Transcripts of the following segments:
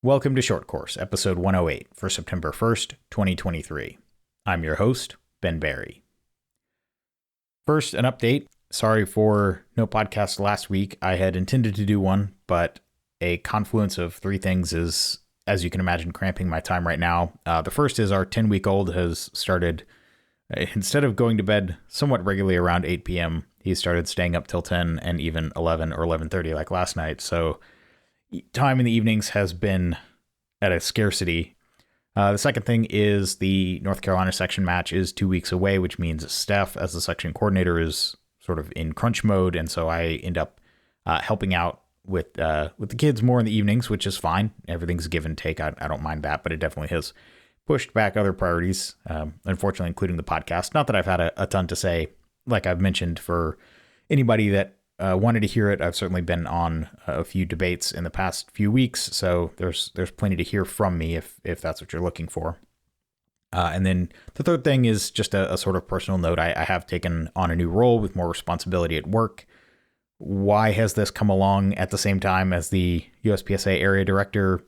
Welcome to Short Course, episode 108 for September 1st, 2023. I'm your host, Ben Barry. First, an update. Sorry for no podcast last week. I had intended to do one, but a confluence of three things is, as you can imagine, cramping my time right now. The first is our 10-week-old has started, instead of going to bed somewhat regularly around 8 p.m., he started staying up till 10 and even 11 or 11:30 like last night. So time in the evenings has been at a scarcity. The second thing is the North Carolina section match is 2 weeks away, which means Steph, as the section coordinator, is sort of in crunch mode. And so I end up helping out with the kids more in the evenings, which is fine. Everything's give and take. I don't mind that, but it definitely has pushed back other priorities, unfortunately, including the podcast. Not that I've had a ton to say. Like I've mentioned, for anybody that wanted to hear it, I've certainly been on a few debates in the past few weeks, so there's plenty to hear from me if that's what you're looking for. And then the third thing is just a sort of personal note. I have taken on a new role with more responsibility at work. Why has this come along at the same time as the USPSA area director?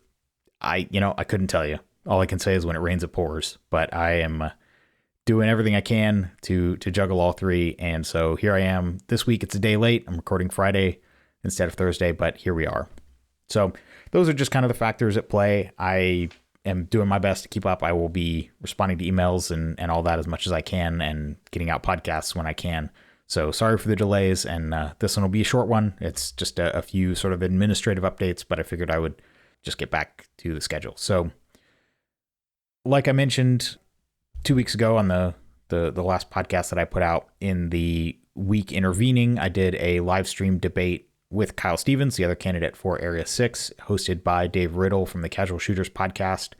I couldn't tell you. All I can say is when it rains, it pours. But I am doing everything I can to juggle all three. And so here I am. This week it's a day late. I'm recording Friday instead of Thursday, but here we are. So those are just kind of the factors at play. I am doing my best to keep up. I will be responding to emails and all that as much as I can and getting out podcasts when I can. So sorry for the delays, and this one will be a short one. It's just a few sort of administrative updates, but I figured I would just get back to the schedule. So like I mentioned 2 weeks ago on the last podcast that I put out, in the week intervening, I did a live stream debate with Kyle Stevens, the other candidate for Area 6, hosted by Dave Riddle from the Casual Shooters podcast.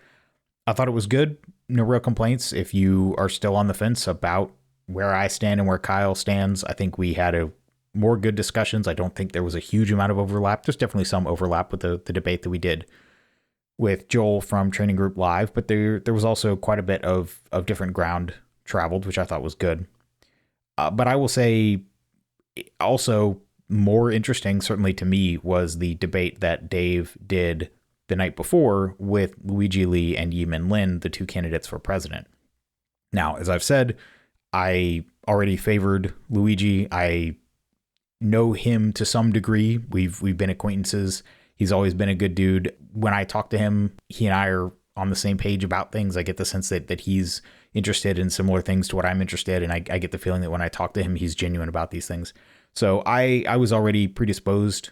I thought it was good. No real complaints. If you are still on the fence about where I stand and where Kyle stands, I think we had more good discussions. I don't think there was a huge amount of overlap. There's definitely some overlap with the debate that we did with Joel from Training Group Live, but there was also quite a bit of different ground traveled, which I thought was good. But I will say also more interesting, certainly to me, was the debate that Dave did the night before with Luigi Lee and Yi-Min Lin, the two candidates for president. Now, as I've said, I already favored Luigi. I know him to some degree. We've been acquaintances. He's always been a good dude. When I talk to him, he and I are on the same page about things. I get the sense that he's interested in similar things to what I'm interested in. I get the feeling that when I talk to him, he's genuine about these things. So I was already predisposed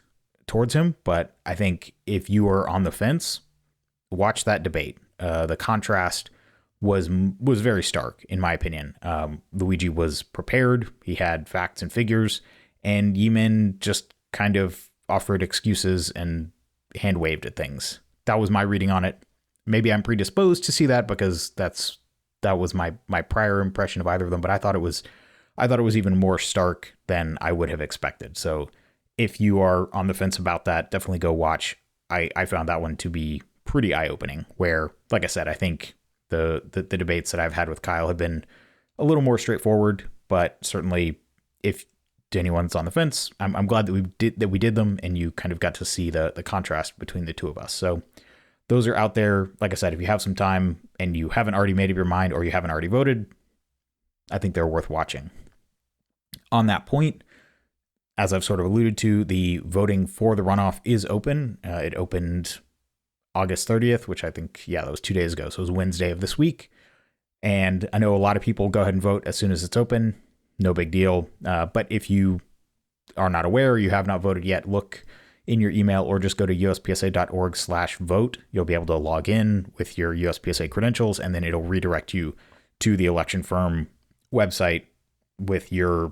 towards him, but I think if you are on the fence, watch that debate. The contrast was very stark, in my opinion. Luigi was prepared. He had facts and figures, and Yi-Min just kind of offered excuses and hand waved at things. That was my reading on it. Maybe I'm predisposed to see that because that was my prior impression of either of them, but I thought it was even more stark than I would have expected. So if you are on the fence about that, definitely go watch. I found that one to be pretty eye-opening, where, like I said, I think the debates that I've had with Kyle have been a little more straightforward, but certainly if to anyone's on the fence, I'm glad that we did them, and you kind of got to see the contrast between the two of us. So those are out there. Like I said, if you have some time and you haven't already made up your mind or you haven't already voted, I think they're worth watching. On that point, as I've sort of alluded to, the voting for the runoff is open. It opened August 30th, which I think, that was 2 days ago. So it was Wednesday of this week. And I know a lot of people go ahead and vote as soon as it's open. No big deal. But if you are not aware, or you have not voted yet, look in your email or just go to uspsa.org/vote. You'll be able to log in with your USPSA credentials, and then it'll redirect you to the election firm website with the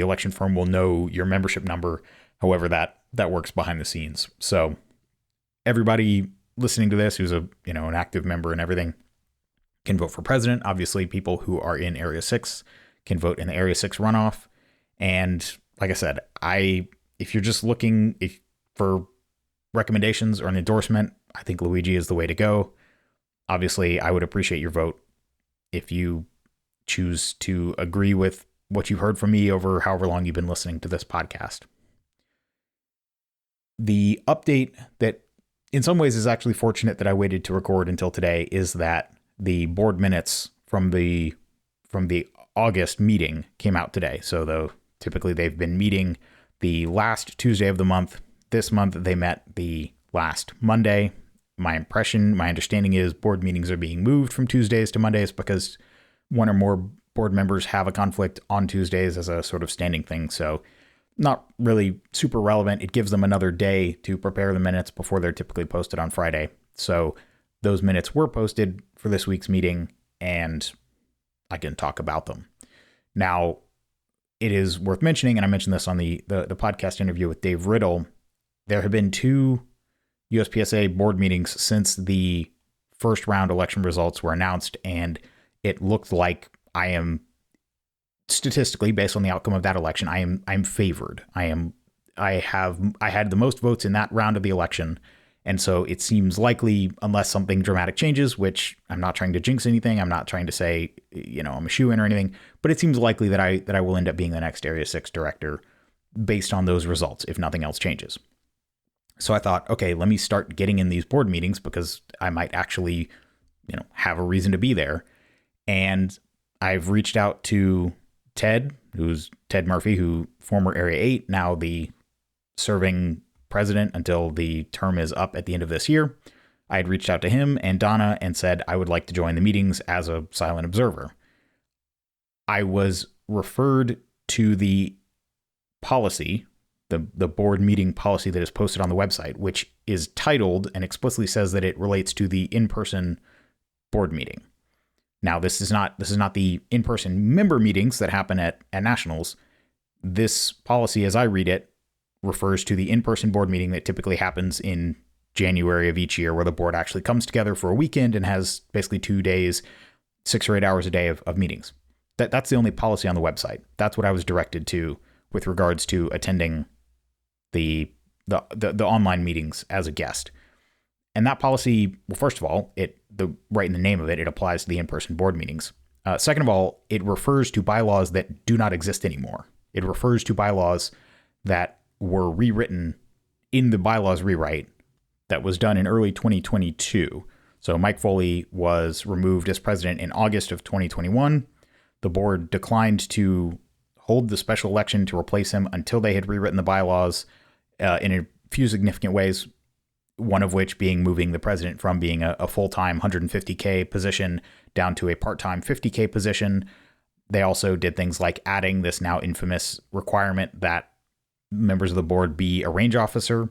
election firm will know your membership number, however that works behind the scenes. So everybody listening to this who's an active member and everything can vote for president. Obviously, people who are in Area 6 can vote in the Area 6 runoff. And like I said, if you're just looking for recommendations or an endorsement, I think Luigi is the way to go. Obviously, I would appreciate your vote if you choose to agree with what you've heard from me over however long you've been listening to this podcast. The update that in some ways is actually fortunate that I waited to record until today is that the board minutes from the August meeting came out today. So typically they've been meeting the last Tuesday of the month. This month they met the last Monday. My understanding is board meetings are being moved from Tuesdays to Mondays because one or more board members have a conflict on Tuesdays as a sort of standing thing. So not really super relevant. It gives them another day to prepare the minutes before they're typically posted on Friday. So those minutes were posted for this week's meeting, and I can talk about them. Now, it is worth mentioning, and I mentioned this on the podcast interview with Dave Riddle, there have been 2 USPSA board meetings since the first round election results were announced, and it looked like I am statistically, based on the outcome of that election, I'm favored. I had the most votes in that round of the election. And so it seems likely, unless something dramatic changes, which I'm not trying to jinx anything, I'm not trying to say, I'm a shoo-in or anything, but it seems likely that I will end up being the next Area 6 director based on those results, if nothing else changes. So I thought, okay, let me start getting in these board meetings because I might actually, have a reason to be there. And I've reached out to Ted Murphy, who former Area 8, now the serving president until the term is up at the end of this year. I had reached out to him and Donna and said I would like to join the meetings as a silent observer. I was referred to the policy, the board meeting policy that is posted on the website, which is titled and explicitly says that it relates to the in-person board meeting. Now, this is not the in-person member meetings that happen at nationals. This policy, as I read it, refers to the in-person board meeting that typically happens in January of each year, where the board actually comes together for a weekend and has basically 2 days, 6 or 8 hours a day of meetings. That's the only policy on the website. That's what I was directed to with regards to attending the online meetings as a guest. And that policy, well, first of all, right in the name of it, it applies to the in-person board meetings. Second of all, it refers to bylaws that do not exist anymore. It refers to bylaws that were rewritten in the bylaws rewrite that was done in early 2022. So Mike Foley was removed as president in August of 2021. The board declined to hold the special election to replace him until they had rewritten the bylaws in a few significant ways, one of which being moving the president from being a full-time 150K position down to a part-time 50K position. They also did things like adding this now infamous requirement that members of the board be a range officer.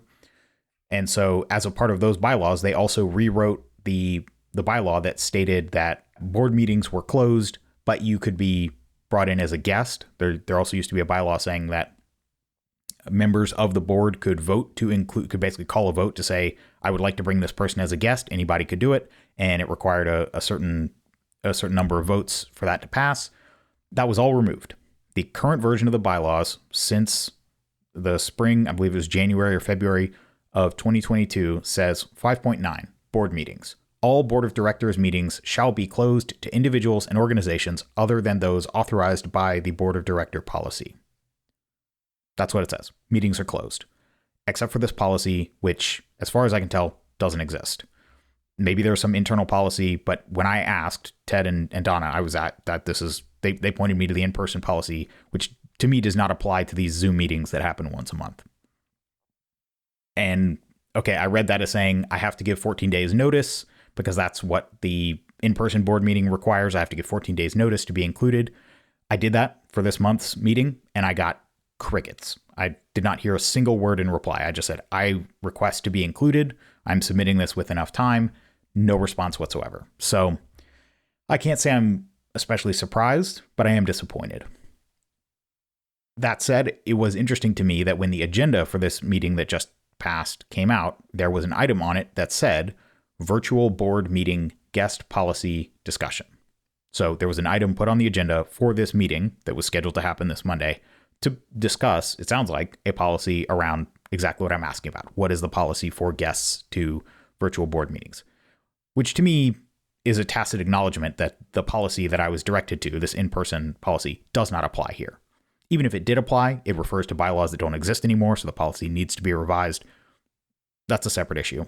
And so as a part of those bylaws, they also rewrote the bylaw that stated that board meetings were closed, but you could be brought in as a guest. There also used to be a bylaw saying that members of the board could basically call a vote to say, I would like to bring this person as a guest. Anybody could do it. And it required a certain number of votes for that to pass. That was all removed. The current version of the bylaws since the spring, I believe it was January or February of 2022, says 5.9 board meetings. All board of directors meetings shall be closed to individuals and organizations other than those authorized by the board of director policy. That's what it says. Meetings are closed, except for this policy, which, as far as I can tell, doesn't exist. Maybe there's some internal policy, but when I asked Ted and Donna, I was at that they pointed me to the in-person policy, which to me does not apply to these Zoom meetings that happen once a month. And okay, I read that as saying I have to give 14 days notice because that's what the in-person board meeting requires. I have to give 14 days notice to be included. I did that for this month's meeting and I got crickets. I did not hear a single word in reply. I just said, I request to be included. I'm submitting this with enough time. No response whatsoever. So I can't say I'm especially surprised, but I am disappointed. That said, it was interesting to me that when the agenda for this meeting that just passed came out, there was an item on it that said virtual board meeting guest policy discussion. So there was an item put on the agenda for this meeting that was scheduled to happen this Monday to discuss, it sounds like, a policy around exactly what I'm asking about. What is the policy for guests to virtual board meetings? Which to me is a tacit acknowledgement that the policy that I was directed to, this in-person policy, does not apply here. Even if it did apply, it refers to bylaws that don't exist anymore, so the policy needs to be revised. That's a separate issue.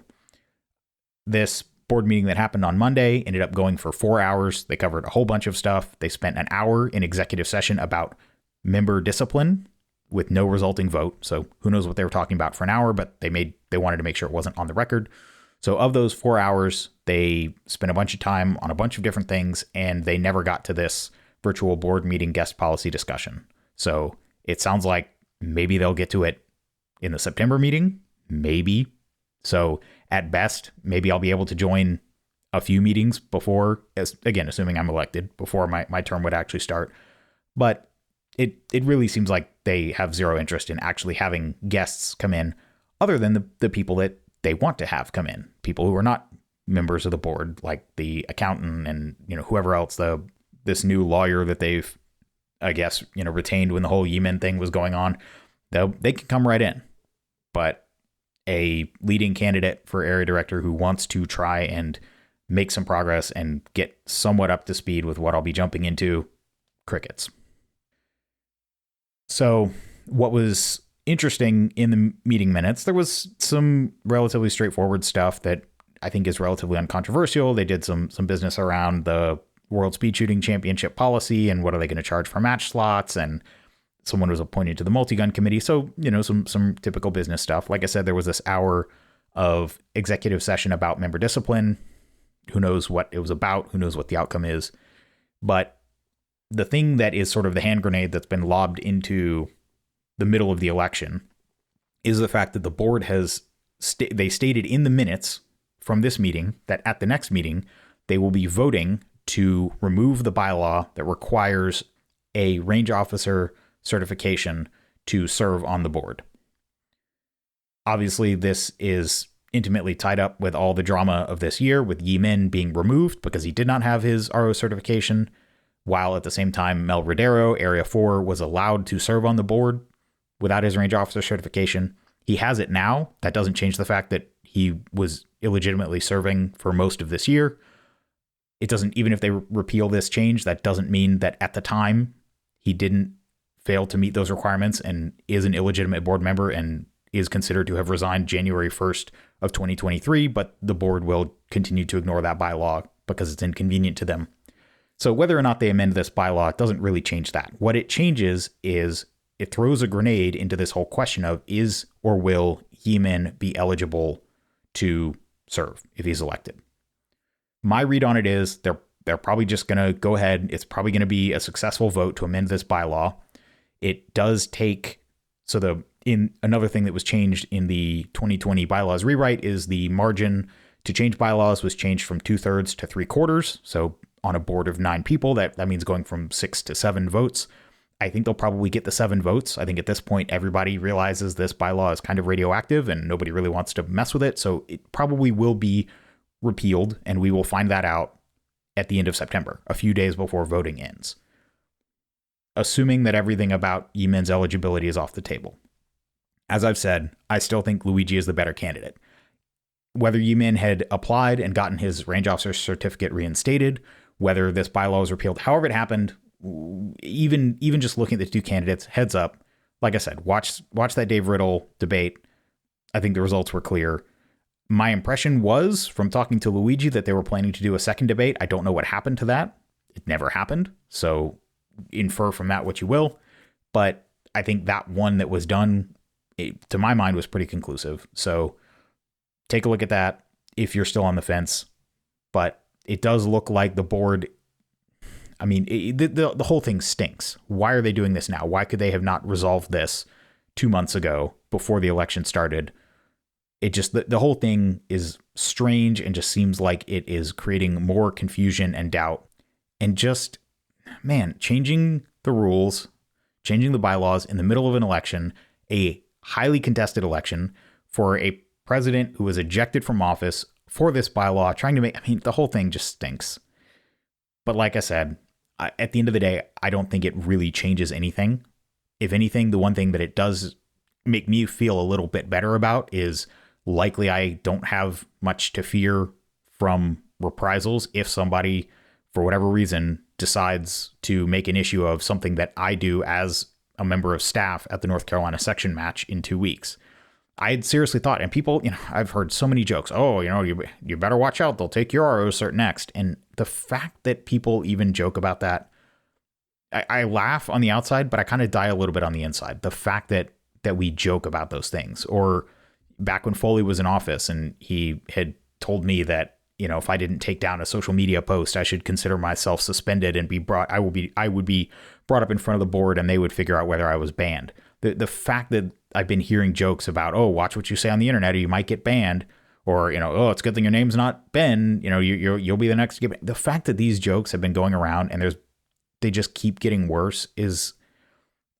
This board meeting that happened on Monday ended up going for 4 hours. They covered a whole bunch of stuff. They spent an hour in executive session about member discipline with no resulting vote. So who knows what they were talking about for an hour, but they wanted to make sure it wasn't on the record. So of those 4 hours, they spent a bunch of time on a bunch of different things, and they never got to this virtual board meeting guest policy discussion. So it sounds like maybe they'll get to it in the September meeting, maybe. So at best, maybe I'll be able to join a few meetings before, again, assuming I'm elected, before my term would actually start. But it really seems like they have zero interest in actually having guests come in other than the people that they want to have come in, people who are not members of the board, like the accountant and, whoever else, this new lawyer that they've, I guess, retained when the whole Yemen thing was going on. They can come right in. But a leading candidate for area director who wants to try and make some progress and get somewhat up to speed with what I'll be jumping into, crickets. So what was interesting in the meeting minutes, there was some relatively straightforward stuff that I think is relatively uncontroversial. They did some business around the World Speed Shooting Championship policy and what are they going to charge for match slots, and someone was appointed to the multi-gun committee. So, some typical business stuff. Like I said, there was this hour of executive session about member discipline. Who knows what it was about? Who knows what the outcome is? But the thing that is sort of the hand grenade that's been lobbed into the middle of the election is the fact that the board has they stated in the minutes from this meeting that at the next meeting, they will be voting to remove the bylaw that requires a range officer certification to serve on the board. Obviously, this is intimately tied up with all the drama of this year, with Yemen being removed because he did not have his RO certification, while at the same time Mel Rodero, Area 4, was allowed to serve on the board without his range officer certification. He has it now. That doesn't change the fact that he was illegitimately serving for most of this year. It doesn't, even if they repeal this change, that doesn't mean that at the time he didn't fail to meet those requirements and is an illegitimate board member and is considered to have resigned January 1st of 2023, but the board will continue to ignore that bylaw because it's inconvenient to them. So whether or not they amend this bylaw doesn't really change that. What it changes is it throws a grenade into this whole question of is or will Yemen be eligible to serve if he's elected. My read on it is they're probably just going to go ahead. It's probably going to be a successful vote to amend this bylaw. It does take, another thing that was changed in the 2020 bylaws rewrite is the margin to change bylaws was changed from 2/3 to 3/4. So on a board of 9 people, that means going from 6 to 7 votes. I think they'll probably get the 7 votes. I think at this point, everybody realizes this bylaw is kind of radioactive and nobody really wants to mess with it. So it probably will be repealed, and we will find that out at the end of September, a few days before voting ends. Assuming that everything about Yemen's eligibility is off the table. As I've said, I still think Luigi is the better candidate. Whether Yemen had applied and gotten his range officer certificate reinstated, whether this bylaw was repealed, however it happened, even just looking at the two candidates, heads up, like I said, watch that Dave Riddle debate. I think the results were clear. My impression was from talking to Luigi that they were planning to do a second debate. I don't know what happened to that. It never happened. So infer from that what you will. But I think that one that was done, to my mind, was pretty conclusive. So take a look at that if you're still on the fence. But it does look like the board, I mean, the whole thing stinks. Why are they doing this now? Why could they have not resolved this 2 months ago before the election started? It just, the whole thing is strange and just seems like it is creating more confusion and doubt. And just, man, changing the rules, changing the bylaws in the middle of an election, a highly contested election, for a president who was ejected from office for this bylaw, trying to make, I mean, the whole thing just stinks. But like I said, at the end of the day, I don't think it really changes anything. If anything, the one thing that it does make me feel a little bit better about is likely I don't have much to fear from reprisals if somebody, for whatever reason, decides to make an issue of something that I do as a member of staff at the North Carolina section match in 2 weeks. I had seriously thought, and people, I've heard so many jokes. Oh, you better watch out. They'll take your RO cert next. And the fact that people even joke about that, I laugh on the outside, but I kind of die a little bit on the inside. The fact that we joke about those things, or back when Foley was in office and he had told me that, if I didn't take down a social media post, I should consider myself suspended and I would be brought up in front of the board and they would figure out whether I was banned. The fact that I've been hearing jokes about, oh, watch what you say on the internet or you might get banned, or, oh, it's a good thing your name's not Ben, you'll be the next to get banned. The fact that these jokes have been going around and they just keep getting worse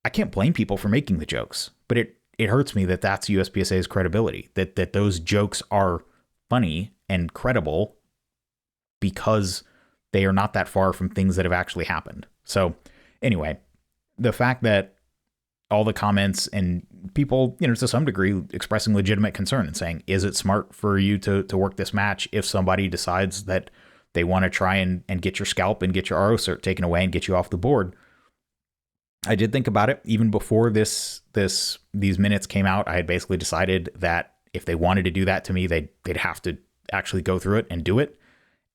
I can't blame people for making the jokes, but it hurts me that that's USPSA's credibility, that those jokes are funny and credible because they are not that far from things that have actually happened. So anyway, the fact that all the comments and people, to some degree expressing legitimate concern and saying, is it smart for you to work this match if somebody decides that they want to try and get your scalp and get your RO cert taken away and get you off the board? I did think about it even before these minutes came out. I had basically decided that if they wanted to do that to me, they'd have to actually go through it and do it.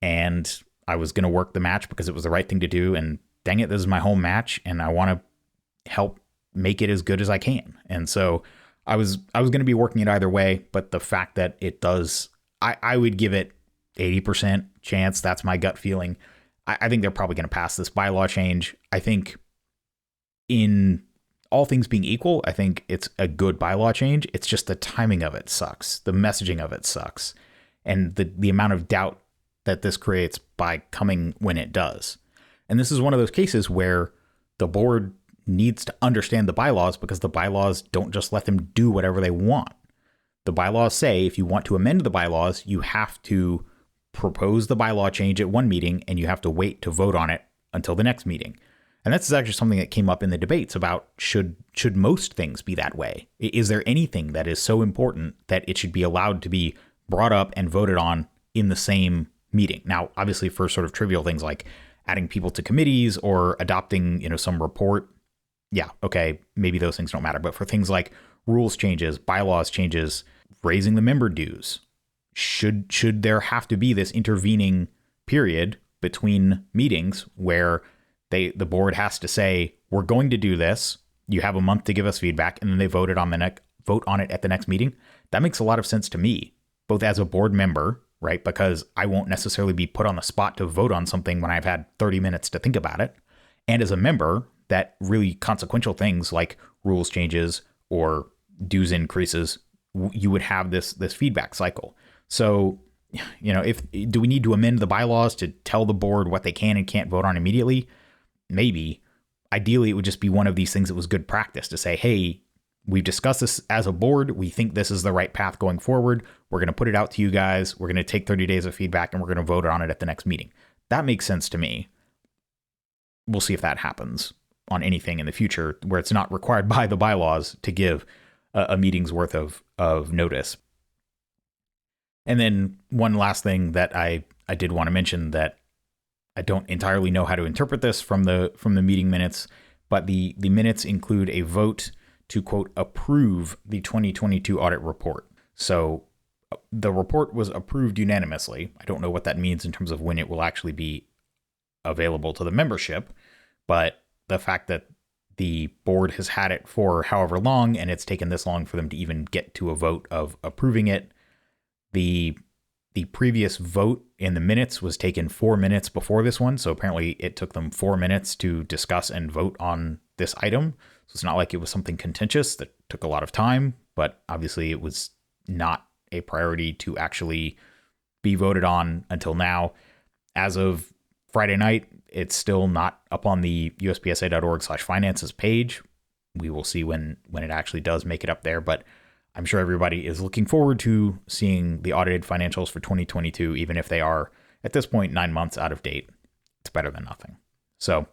And I was going to work the match because it was the right thing to do. And dang it, this is my home match and I want to help make it as good as I can. And so I was going to be working it either way, but the fact that it does, I would give it 80% chance. That's my gut feeling. I think they're probably going to pass this bylaw change. I think in all things being equal, I think it's a good bylaw change. It's just the timing of it sucks. The messaging of it sucks. And the amount of doubt that this creates by coming when it does. And this is one of those cases where the board needs to understand the bylaws because the bylaws don't just let them do whatever they want. The bylaws say if you want to amend the bylaws, you have to propose the bylaw change at one meeting and you have to wait to vote on it until the next meeting. And that's actually something that came up in the debates about should most things be that way? Is there anything that is so important that it should be allowed to be brought up and voted on in the same meeting? Now, obviously for sort of trivial things like adding people to committees or adopting, some report, yeah, okay, maybe those things don't matter. But for things like rules changes, bylaws changes, raising the member dues, should there have to be this intervening period between meetings where the board has to say, we're going to do this, you have a month to give us feedback, and then they vote on it at the next meeting? That makes a lot of sense to me, both as a board member, right? Because I won't necessarily be put on the spot to vote on something when I've had 30 minutes to think about it. And as a member, that really consequential things like rules changes or dues increases, you would have this feedback cycle. So, do we need to amend the bylaws to tell the board what they can and can't vote on immediately? Maybe. Ideally, it would just be one of these things that was good practice to say, hey, we've discussed this as a board. We think this is the right path going forward. We're going to put it out to you guys. We're going to take 30 days of feedback and we're going to vote on it at the next meeting. That makes sense to me. We'll see if that happens on anything in the future where it's not required by the bylaws to give a meeting's worth of notice. And then one last thing that I did want to mention that I don't entirely know how to interpret this from the meeting minutes, but the minutes include a vote to, quote, approve the 2022 audit report. So the report was approved unanimously. I don't know what that means in terms of when it will actually be available to the membership, but the fact that the board has had it for however long and it's taken this long for them to even get to a vote of approving it. The previous vote in the minutes was taken 4 minutes before this one. So apparently it took them 4 minutes to discuss and vote on this item. So it's not like it was something contentious that took a lot of time, but obviously it was not a priority to actually be voted on until now. As of Friday night, it's still not up on the uspsa.org/finances page. We will see when it actually does make it up there, but I'm sure everybody is looking forward to seeing the audited financials for 2022, even if they are, at this point, 9 months out of date. It's better than nothing. So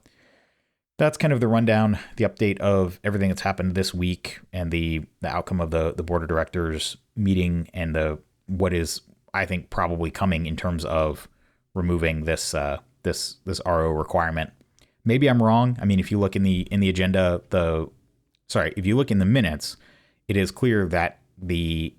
that's kind of the rundown, the update of everything that's happened this week and the outcome of the board of directors meeting and what is, I think, probably coming in terms of removing this RO requirement. Maybe I'm wrong. I mean, if you look in the agenda, if you look in the minutes, it is clear that the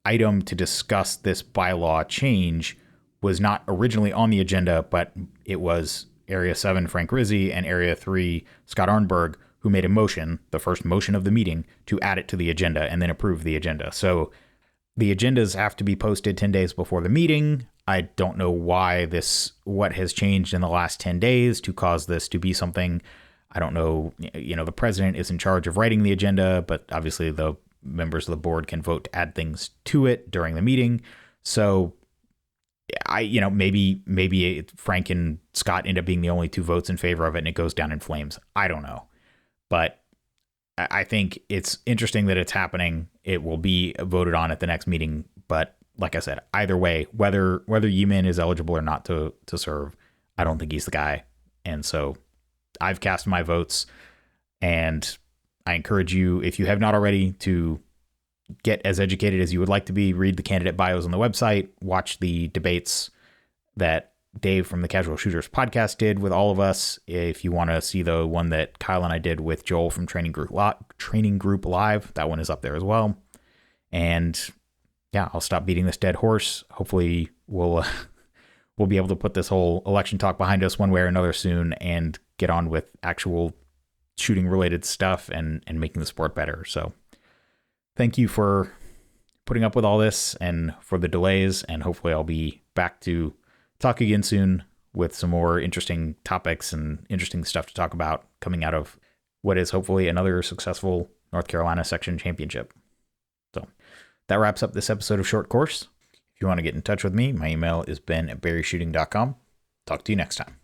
item to discuss this bylaw change was not originally on the agenda, but it was Area 7 Frank Rizzi and Area 3 Scott Arnberg who made a motion, the first motion of the meeting, to add it to the agenda and then approve the agenda. So the agendas have to be posted 10 days before the meeting. I don't know what has changed in the last 10 days to cause this to be something. I don't know, the president is in charge of writing the agenda, but obviously the members of the board can vote to add things to it during the meeting. So maybe Frank and Scott end up being the only two votes in favor of it and it goes down in flames. I don't know. But I think it's interesting that it's happening. It will be voted on at the next meeting. But like I said, either way, whether Yeeman is eligible or not to serve, I don't think he's the guy. And so I've cast my votes, and I encourage you, if you have not already, to get as educated as you would like to be. Read the candidate bios on the website, watch the debates that Dave from the Casual Shooters podcast did with all of us. If you want to see the one that Kyle and I did with Joel from Training Group Live, that one is up there as well. And yeah, I'll stop beating this dead horse. Hopefully we'll be able to put this whole election talk behind us one way or another soon and get on with actual shooting related stuff and making the sport better. So thank you for putting up with all this and for the delays. And hopefully I'll be back to talk again soon with some more interesting topics and interesting stuff to talk about coming out of what is hopefully another successful North Carolina section championship. So that wraps up this episode of Short Course. If you want to get in touch with me, my email is ben@berryshooting.com. Talk to you next time.